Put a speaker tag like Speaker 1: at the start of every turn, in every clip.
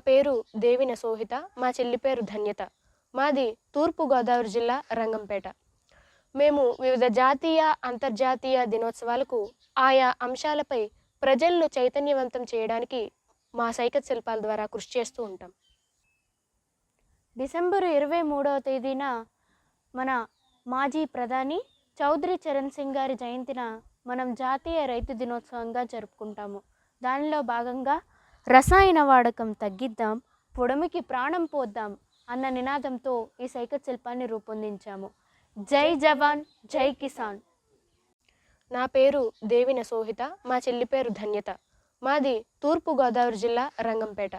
Speaker 1: పేరు దేవిన సోహిత, మా చెల్లి పేరు ధన్యత. మాది తూర్పుగోదావరి జిల్లా రంగంపేట. మేము వివిధ జాతీయ, అంతర్జాతీయ దినోత్సవాలకు ఆయా అంశాలపై ప్రజలను చైతన్యవంతం చేయడానికి మా సైకత్ శిల్పాల ద్వారా కృషి చేస్తూ ఉంటాం.
Speaker 2: డిసెంబర్ 23వ తేదీన మన మాజీ ప్రధాని చౌదరి చరణ్ సింగ్ గారి జయంతిన మనం జాతీయ రైతు దినోత్సవంగా జరుపుకుంటాము. దానిలో భాగంగా రసాయన వాడకం తగ్గిద్దాం, పొడమికి ప్రాణం పోద్దాం అన్న నినాదంతో ఈ సైకత్ శిల్పాన్ని రూపొందించాము. జై జవాన్, జై కిసాన్.
Speaker 1: నా పేరు దేవిన సోహిత, మా చెల్లి పేరు ధన్యత. మాది తూర్పుగోదావరి జిల్లా రంగంపేట.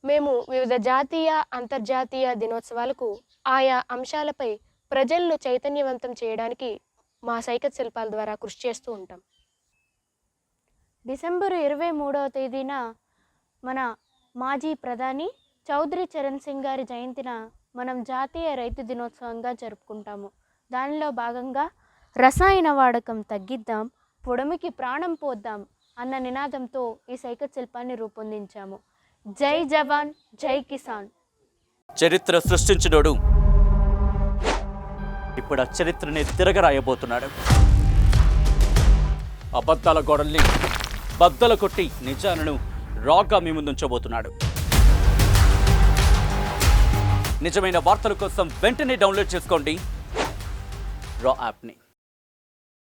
Speaker 1: మేము వివిధ జాతీయ, అంతర్జాతీయ దినోత్సవాలకు ఆయా అంశాలపై ప్రజలను చైతన్యవంతం చేయడానికి మా సైకత్ శిల్పాల ద్వారా కృషి చేస్తూ ఉంటాం.
Speaker 2: డిసెంబర్ 23వ తేదీన మన మాజీ ప్రధాని చౌదరి చరణ్ సింగ్ గారి జయంతిన మనం జాతీయ రైతు దినోత్సవంగా జరుపుకుంటాము. దానిలో భాగంగా రసాయన వాడకం తగ్గిద్దాం, పొడమికి ప్రాణం పోద్దాం అన్న నినాదంతో ఈ సైకత్ శిల్పాన్ని రూపొందించాము. జై జవాన్, జై కిసాన్.
Speaker 3: చరిత్ర సృష్టించినోడు ఇప్పుడు ఆ చరిత్రని తిరగరాయబోతున్నాడు. అబద్ధాల గోడల్ని బద్దలు కొట్టి నిజాలను రాగా మీ ముందుంచబోతున్నాడు. నిజమైన వార్తల కోసం వెంటనే డౌన్లోడ్ చేసుకోండి రా యాప్ని.